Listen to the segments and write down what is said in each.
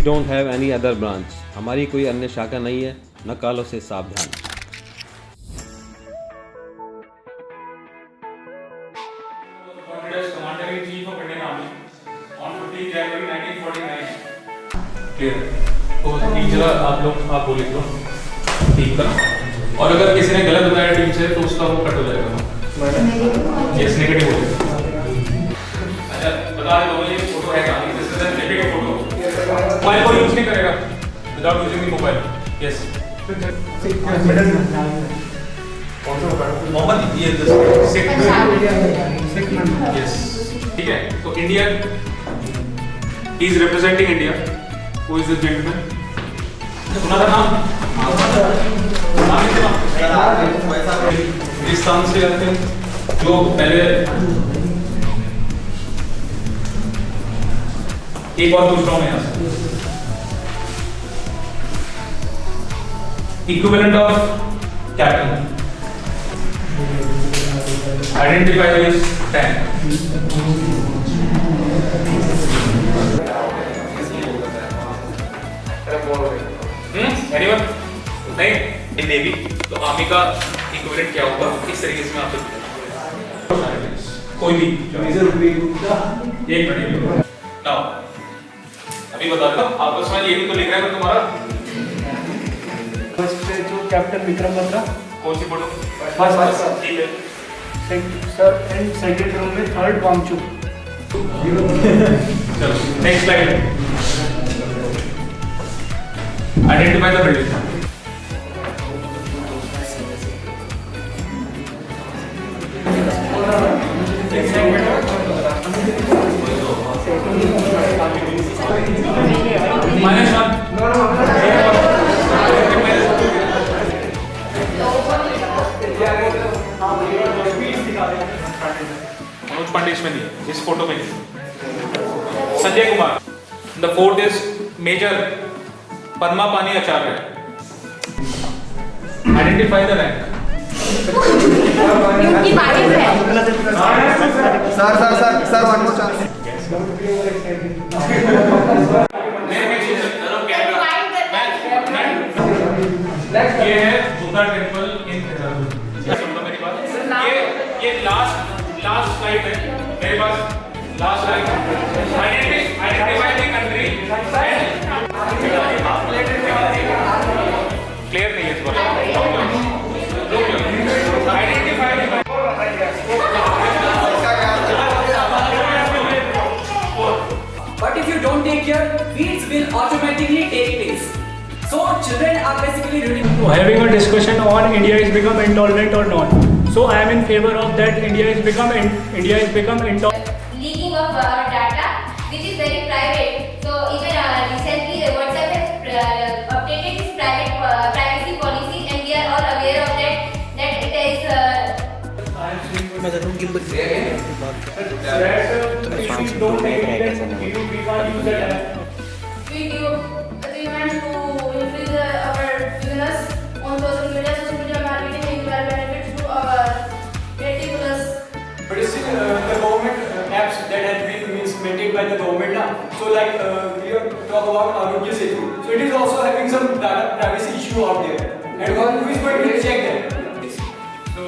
We don't have any other branch. हमारी कोई अन्य शाखा नहीं है, न कालों से सावधान। Commander-in-Chief of Indian Army on 15 January 1949. Clear. तो टीचर आप बोले तो ठीक था। और अगर किसी ने गलत बताया टीम से तो उसका वो कट हो जाएगा। यस नेगेटिव हो जाएगा। अच्छा बता दो ये फोटो है कहाँ? This is an epic photo. Mobile को यूज नहीं करेगा without using the mobile. Yes Mohammad ये यस ठीक है। तो India is representing India. Who is this gentleman? सुना था नाम? इस स्थान से आते हैं जो पहले एक और पूछ रहा हूं मैं यहाँ से equivalent of captain identify this tank. Anyone? नहीं इन नेवी तो आर्मी का इक्विवेलेंट क्या होगा इस तरीके से मैं आपको कोई भी एक मिनट नाउ अभी बता दो आपस में ये भी तो लिख रहा है तुम्हारा फर्स्ट पे जो कैप्टन विक्रम बत्रा। कौन सी फोटो? फर्स्ट ठीक है सर एंड सेकंड रूम में थर्ड वांगचू। चलो next slide. Identify the building. Minus one Manoj Pandey इसमें नहीं, इस फोटो में नहीं। Sanjay Kumar. The fourth is major Padmapani Acharya. Identify the rank. Sir one more chance. ये है बुद्धा टेंपल इन देहरादून। सुनो मेरी बात। ये लास्ट स्लाइड है मेरे पास। Last slide identify the country. Clear नहीं है इस बार। Identify But if you don't take care, weeds will automatically take place. So children are basically reading. Having a discussion on India is become intolerant or not. So I am in favor of that. India is become intolerant. Leaking of data, which is very private. So even recently, WhatsApp has updated its privacy policy, and we are all aware of that. That it is. If you don't take it, then we can't use that app. We want to influence our users on social media. Social media marketing and their benefits to our creative plus. But you see, the government apps that have been maintained by the government now. So like we talk about Arogya Setu. So it is also having some data privacy issue out there. And who is going to check that? So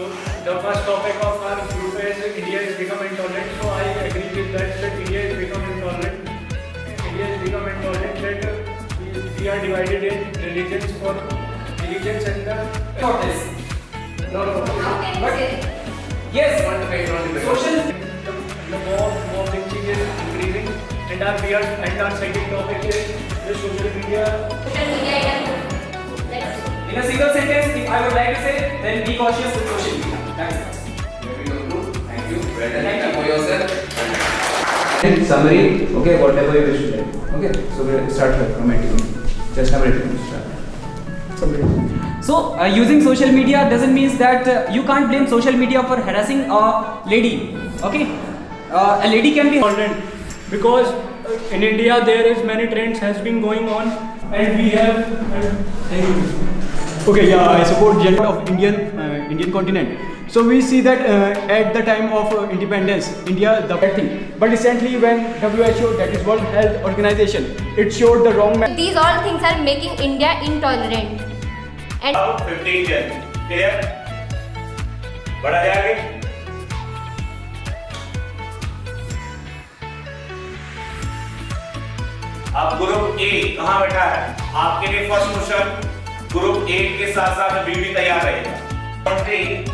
the first topic of our group is India is become intolerant. So I agree with that. That India is become intolerant. India is become intolerant. That we are divided in religions for religions and the. Not this. No. How can you say? Yes. Social. The more lynching is increasing, and our second topic is the social media. Social media is. In a single sentence, if I would like to say, then be cautious with social media. That's it. Thank you. Well done. Thank you. For yourself. In summary, okay, whatever you wish to say. Okay, so we'll start with commenting. Just have it. So using social media doesn't mean that you can't blame social media for harassing a lady. Okay, a lady can be Important because in India there is many trends has been going on, and we have. Okay, yeah, I support gender of Indian continent. So we see that at the time of independence, India the bad thing. But recently, when WHO, that is World Health Organization, it showed the wrong. These all things are making India intolerant. And 15 Jan. Clear? बढ़ा जाएगा? अब group A कहाँ बैठा है? आपके लिए first question group A के साथ साथ बी भी तैयार रहेगा।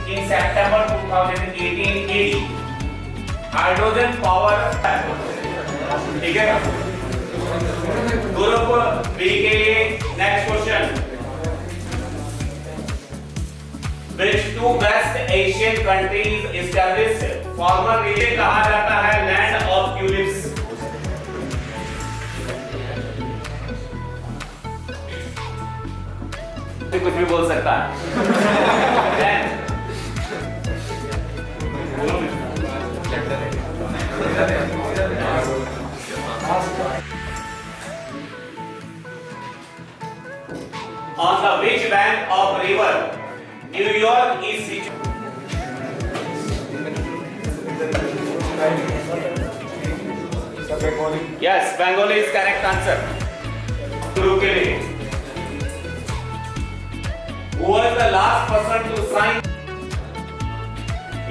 In September 2018 AD, hydrogen power, ठीक है? ग्रुप बी के लिए next question, which two West Asian countries established former region कहा जाता है land of tulips? कुछ भी बोल सकता है। On the which bank of river New York is situated? Yes, Bengali is correct answer. Group के लिए Who was the last person to sign?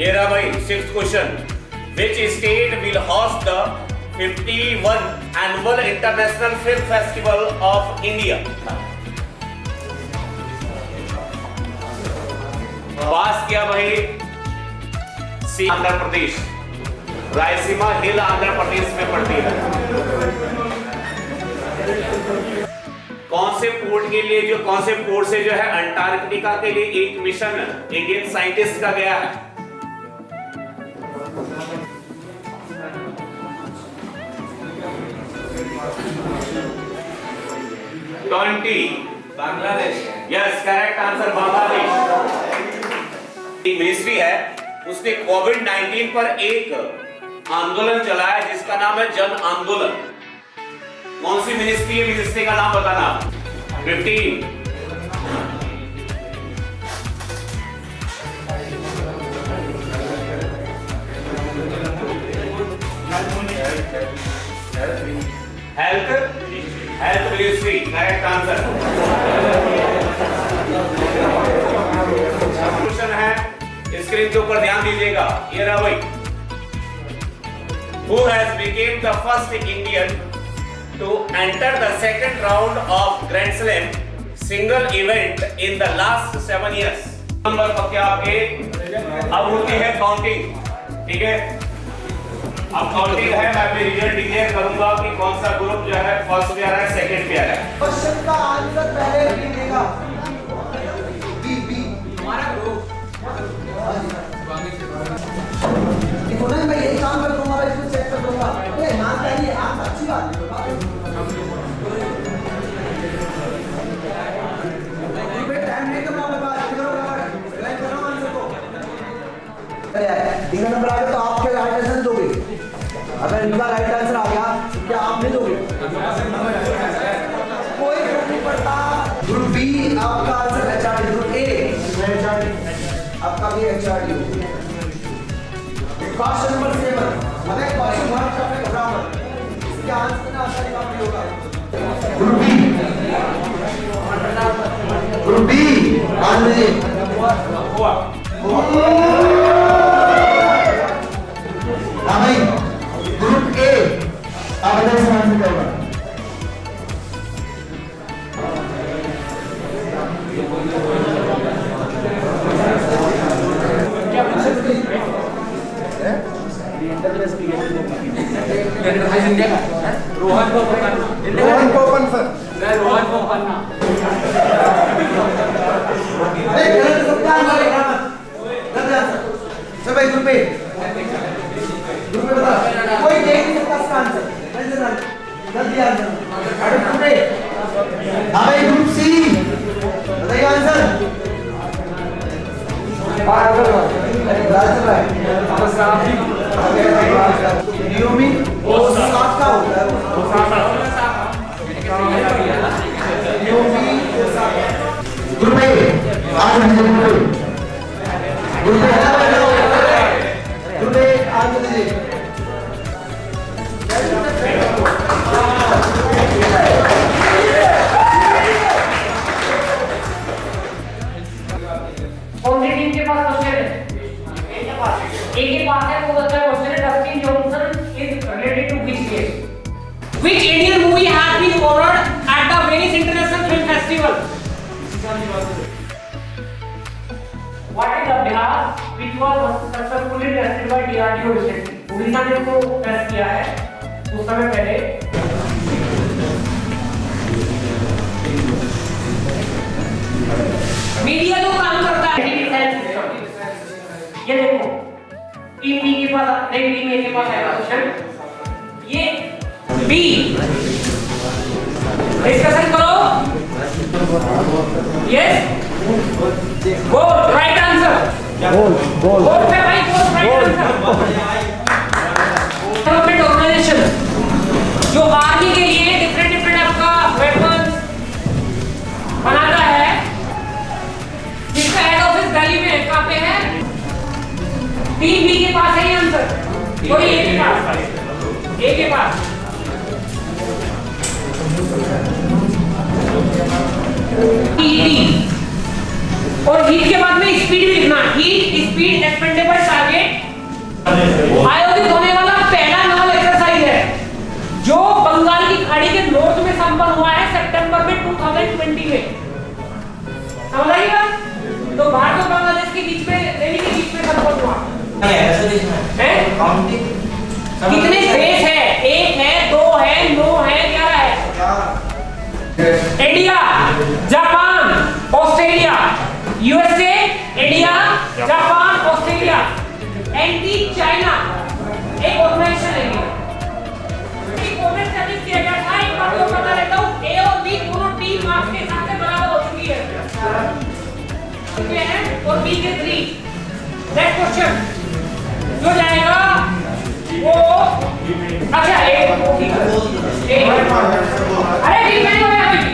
ये रहा भाई, 6th question. Which state will host the 51 annual International Film Festival of India? पास किया भाई, सी आंध्र प्रदेश, रायसीमा हिल आंध्र प्रदेश में पड़ती है। कौन से पोर्ट के लिए कौन से पोर्ट से जो है अंटार्कटिका के लिए एक मिशन इंडियन साइंटिस्ट का गया है? Bangladesh. Yes, correct answer Bangladesh. एक मिनिस्ट्री है, उसने कोविड-19 पर एक आंदोलन चलाया जिसका नाम है जन आंदोलन। कौन सी मिनिस्ट्री है? मिनिस्ट्री का नाम बताना। 15 health ministry, correct answer. Question है, स्क्रीन के ऊपर ध्यान दीजिएगा, ये रहा भाई। Who has became the first Indian to enter the second round of Grand Slam single event in the last 7 years? Number पक्के आपके। अब होती है काउंटिंग, ठीक है? अब काउंटिंग है, मैं भी रिजल्ट डिक्लेयर करूंगा कि कौन सा ग्रुप जो है फर्स्ट पे आ रहा है, सेकंड पे आ रहा है। क्वेश्चन का आंसर पहले भी देगा। बी हमारा ग्रुप। देखो ना, मैं यही काम कर दूंगा, मैं इसको चेक कर दूंगा। ये मान चाहिए, आप अच्छी बात है। टाइम नहीं करना होगा, लाइन करो आंसर को। तीन नंबर आ गया तो आप क्या राइट आंसर दोगे? अगर इनका राइट आंसर आ गया तो क्या आप नहीं दोगे? कोई फर्क नहीं पड़ता। ग्रुप बी आपका answer HRD, group A HRD, आपका भी एचआरडी। क्वेश्चन नंबर 7, मतलब क्वेश्चन 1 का ग्रामर, इसके आंसर ना आसानी काफी होगा। ग्रुप बी आंसर हाँ भाई, ग्रुप ए आप बताइए इसका आंसर क्या होगा? रोहन पोपन सर, रोहन पोपन ना। सर भाई ग्रुप ए बता, कोई देख नहीं सकता इसका आंसर। जल्दी आंसर। ग्रुप ए, हाँ भाई ग्रुप सी बताइए आंसर। सात का होता है, group A, group A What is Abhyas which was successfully tested by DRDO recently? Orissa ने इसको टेस्ट किया है कुछ समय पहले। मीडिया जो काम करता है ये देखो टीम बी के पास नहीं टीम ए के पास आएगा क्वेश्चन ये बी डिस्कशन करो yes goal right answer goal पे भाई goal right answer government organisation जो आर्मी के लिए डिफरेंट आपका वेपन्स बनाता है जिसका हेड ऑफिस दिल्ली में कहां पे है टीम बी के पास है ये आंसर कोई ए के पास और हीट के बाद में स्पीड भी लिखना हीट स्पीड एक्सपेंडेबल टारगेट आयोजित होने वाला पहला नावल एक्सरसाइज है जो बंगाल की खाड़ी के नॉर्थ में संपन्न हुआ है सितंबर में 2020 में समझ आई बात तो भारत और बांग्लादेश के बीच में नेवी के बीच में संपन्न हुआ है कितने देश है एक है दो है नौ है 11 है India Japan Australia USA India Japan Australia anti China एक ऑर्गेनाइजेशन है ये कोविड सर्विस किया गया था एक बात तो बता देता हूं ए और बी दोनों टीम मार्क्स के हिसाब से बराबर हो चुकी है और बी के 3 नेक्स्ट क्वेश्चन जो जाएगा वो अच्छा एक ठीक है अरे ठीक है हो गया अभी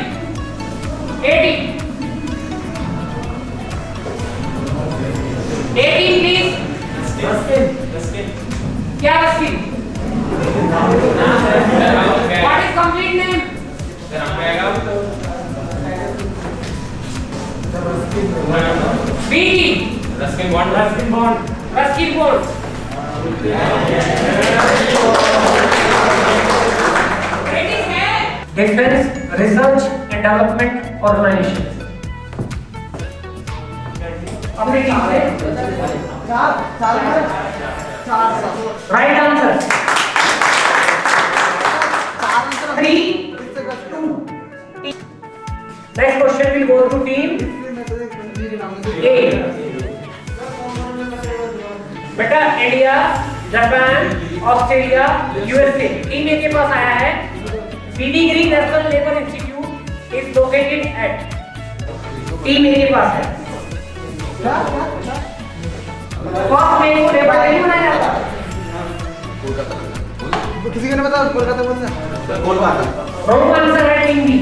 18 प्लीज क्या Ruskin what is complete name B Ruskin Bond defence research and development organisation अपने टीम से right answer 3 2 next question will go to team A बेटा India Japan Australia USA team A के पास आया है BD green national labour institute is located at team A के पास है फर्स्ट में को लेबर नहीं बनाया जाता किसी को नहीं पता कोलकाता बोलते हैं कोलकाता रॉन्ग आंसर है team B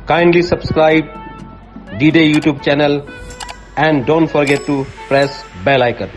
Kindly subscribe D-Day YouTube channel and don't forget to press bell icon.